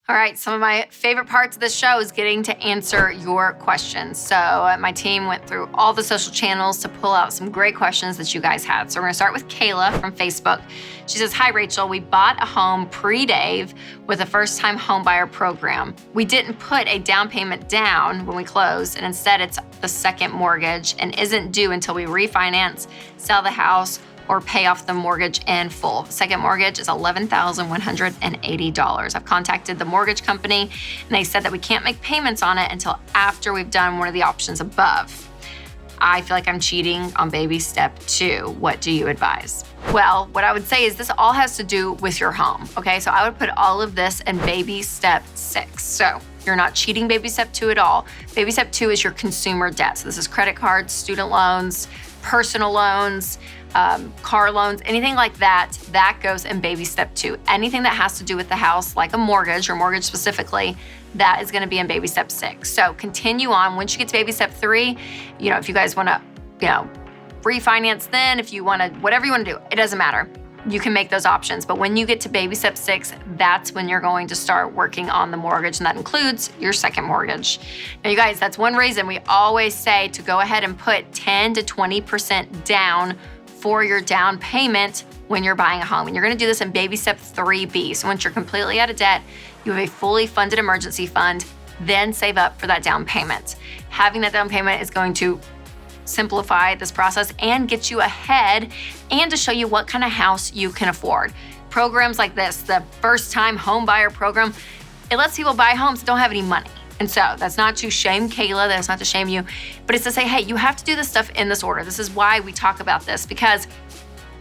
All right, some of my favorite parts of this show is getting to answer your questions. So my team went through all the social channels to pull out some great questions that you guys had. So we're gonna start with Kayla from Facebook. She says, hi Rachel, we bought a home pre-Dave with a first-time home buyer program. We didn't put a down payment down when we closed, and instead it's the second mortgage and isn't due until we refinance, sell the house, or pay off the mortgage in full. Second mortgage is $11,180. I've contacted the mortgage company and they said that we can't make payments on it until after we've done one of the options above. I feel like I'm cheating on baby step 2. What do you advise? Well, what I would say is this all has to do with your home, okay? So I would put all of this in baby step 6. So you're not cheating baby step 2 at all. Baby step 2 is your consumer debt. So this is credit cards, student loans, personal loans, car loans, anything like that, that goes in baby step 2. Anything that has to do with the house, like a mortgage or mortgage specifically, that is gonna be in baby step 6. So continue on. Once you get to baby step 3, if you guys wanna, refinance then, if you wanna, whatever you wanna do, it doesn't matter. You can make those options. But when you get to baby step 6, that's when you're going to start working on the mortgage, and that includes your second mortgage. Now, you guys, that's one reason we always say to go ahead and put 10 to 20% down for your down payment when you're buying a home. And you're gonna do this in baby step 3B. So once you're completely out of debt, you have a fully funded emergency fund, then save up for that down payment. Having that down payment is going to simplify this process and get you ahead and to show you what kind of house you can afford. Programs like this, the first time home buyer program, it lets people buy homes that don't have any money. And so that's not to shame Kayla, that's not to shame you, but it's to say, hey, you have to do this stuff in this order. This is why we talk about this, because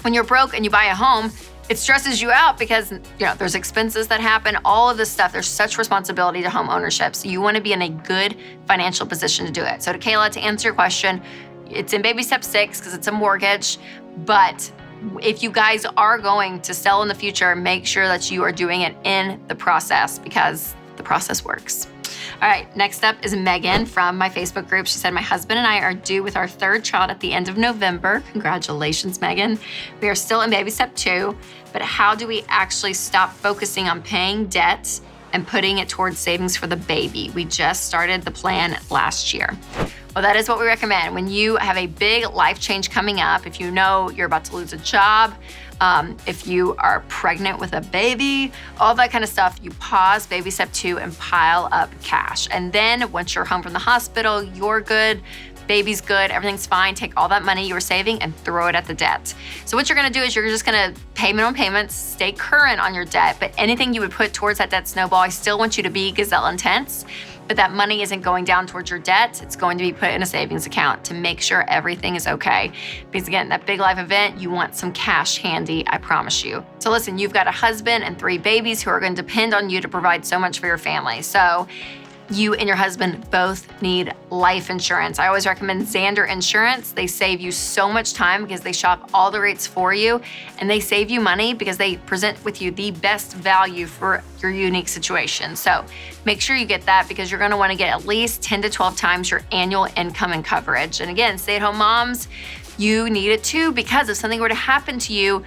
when you're broke and you buy a home, it stresses you out because there's expenses that happen, all of this stuff. There's such responsibility to home ownership. So you wanna be in a good financial position to do it. So to Kayla, to answer your question, it's in baby step 6 because it's a mortgage, but if you guys are going to sell in the future, make sure that you are doing it in the process because the process works. All right, next up is Megan from my Facebook group. She said, my husband and I are due with our 3rd child at the end of November. Congratulations, Megan. We are still in baby step 2, but how do we actually stop focusing on paying debt and putting it towards savings for the baby? We just started the plan last year. Well, that is what we recommend. When you have a big life change coming up, if you know you're about to lose a job, if you are pregnant with a baby, all that kind of stuff, you pause baby step 2 and pile up cash. And then once you're home from the hospital, you're good, baby's good, everything's fine, take all that money you were saving and throw it at the debt. So what you're gonna do is you're just gonna pay minimum payments, stay current on your debt, but anything you would put towards that debt snowball, I still want you to be gazelle intense, but that money isn't going down towards your debt. It's going to be put in a savings account to make sure everything is okay. Because again, that big life event, you want some cash handy, I promise you. So listen, you've got a husband and 3 babies who are going to depend on you to provide so much for your family. So you and your husband both need life insurance. I always recommend Zander Insurance. They save you so much time because they shop all the rates for you, and they save you money because they present with you the best value for your unique situation. So make sure you get that because you're gonna wanna get at least 10 to 12 times your annual income and coverage. And again, stay-at-home moms, you need it too because if something were to happen to you,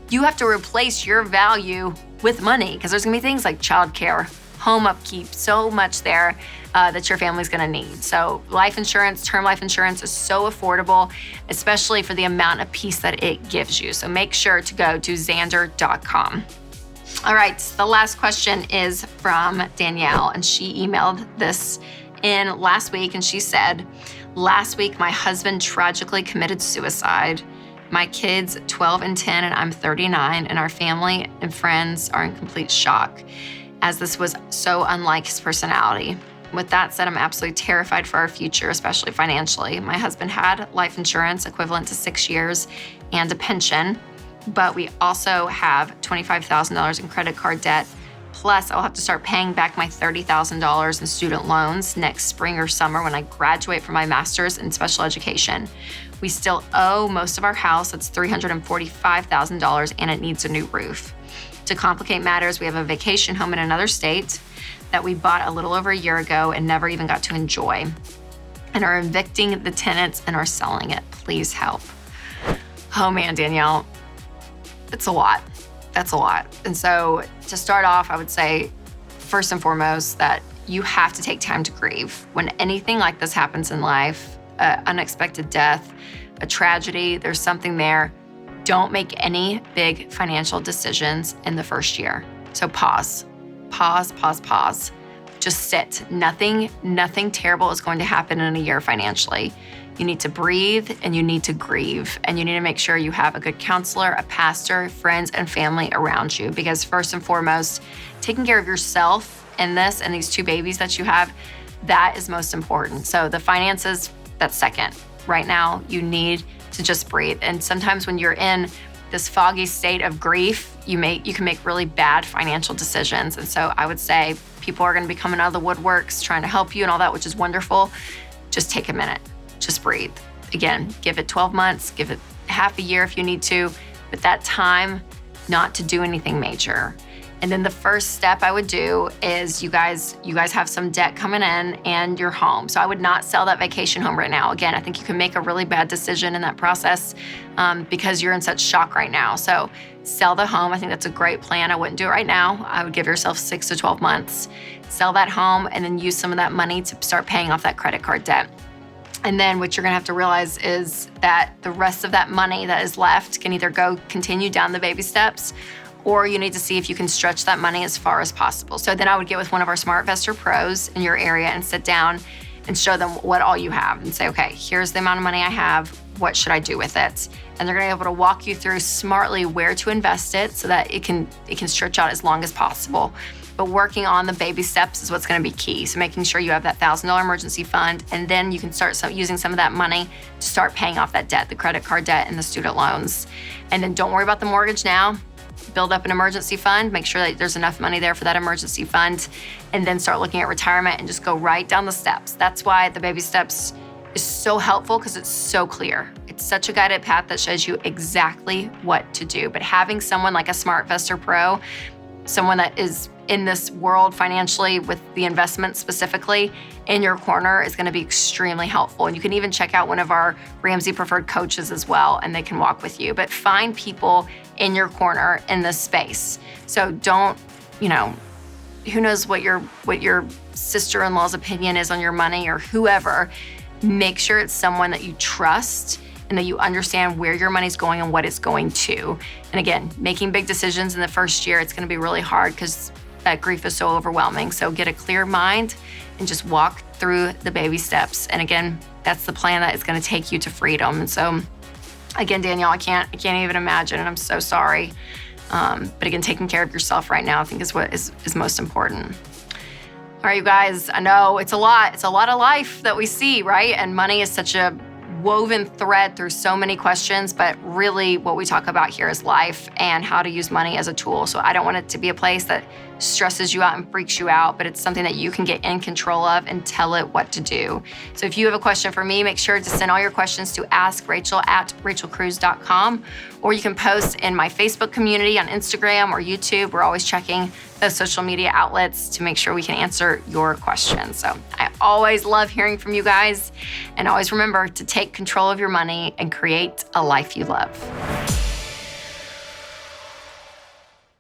you have to replace your value with money because there's gonna be things like childcare, home upkeep, so much there that your family's gonna need. So life insurance, term life insurance is so affordable, especially for the amount of peace that it gives you. So make sure to go to Zander.com. All right, the last question is from Danielle, and she emailed this in last week, and she said, last week my husband tragically committed suicide. My kids, 12 and 10, and I'm 39, and our family and friends are in complete shock, as this was so unlike his personality. With that said, I'm absolutely terrified for our future, especially financially. My husband had life insurance equivalent to 6 years and a pension, but we also have $25,000 in credit card debt. Plus, I'll have to start paying back my $30,000 in student loans next spring or summer when I graduate from my master's in special education. We still owe most of our house, that's $345,000, and it needs a new roof. To complicate matters, we have a vacation home in another state that we bought a little over a year ago and never even got to enjoy, and are evicting the tenants and are selling it. Please help. Oh man, Danielle, it's a lot. That's a lot. And so to start off, I would say first and foremost, that you have to take time to grieve. When anything like this happens in life, unexpected death, a tragedy, there's something there. Don't make any big financial decisions in the first year. So pause. Just sit. Nothing terrible is going to happen in a year financially. You need to breathe and you need to grieve, and you need to make sure you have a good counselor, a pastor, friends, and family around you, because first and foremost, taking care of yourself in this and these two babies that you have, that is most important. So the finances, that's second. Right now, you need to just breathe. And sometimes when you're in this foggy state of grief, you can make really bad financial decisions. And so I would say people are going to be coming out of the woodworks trying to help you and all that, which is wonderful. Just take a minute. Just breathe. Again, give it 12 months, give it half a year if you need to, but that time not to do anything major. And then the first step I would do is you guys have some debt coming in and your home. So I would not sell that vacation home right now. Again, I think you can make a really bad decision in that process because you're in such shock right now. So sell the home. I think that's a great plan. I wouldn't do it right now. I would give yourself 6 to 12 months. Sell that home and then use some of that money to start paying off that credit card debt. And then what you're gonna have to realize is that the rest of that money that is left can either continue down the baby steps, or you need to see if you can stretch that money as far as possible. So then I would get with one of our SmartVestor pros in your area and sit down and show them what all you have and say, okay, here's the amount of money I have. What should I do with it? And they're gonna be able to walk you through smartly where to invest it so that it can stretch out as long as possible. But working on the baby steps is what's gonna be key. So making sure you have that $1,000 emergency fund, and then you can start using some of that money to start paying off that debt, the credit card debt and the student loans. And then don't worry about the mortgage now. Build up an emergency fund, make sure that there's enough money there for that emergency fund, and then start looking at retirement and just go right down the steps. That's why the baby steps is so helpful, because it's so clear. It's such a guided path that shows you exactly what to do. But having someone like a SmartVestor Pro, someone that is in this world financially with the investment specifically in your corner, is gonna be extremely helpful. And you can even check out one of our Ramsey preferred coaches as well, and they can walk with you. But find people in your corner in this space. So don't, who knows what your sister-in-law's opinion is on your money or whoever. Make sure it's someone that you trust and that you understand where your money's going and what it's going to. And again, making big decisions in the first year, it's gonna be really hard because that grief is so overwhelming. So get a clear mind and just walk through the baby steps. And again, that's the plan that is gonna take you to freedom. And so again, Danielle, I can't even imagine, and I'm so sorry. But again, taking care of yourself right now, I think is what is most important. All right, you guys, I know it's a lot of life that we see, right? And money is such a woven thread through so many questions, but really what we talk about here is life and how to use money as a tool. So I don't want it to be a place that stresses you out and freaks you out, but it's something that you can get in control of and tell it what to do. So if you have a question for me, make sure to send all your questions to askrachel@rachelcruze.com, or you can post in my Facebook community on Instagram or YouTube. We're always checking those social media outlets to make sure we can answer your questions. So I always love hearing from you guys, and always remember to take control of your money and create a life you love.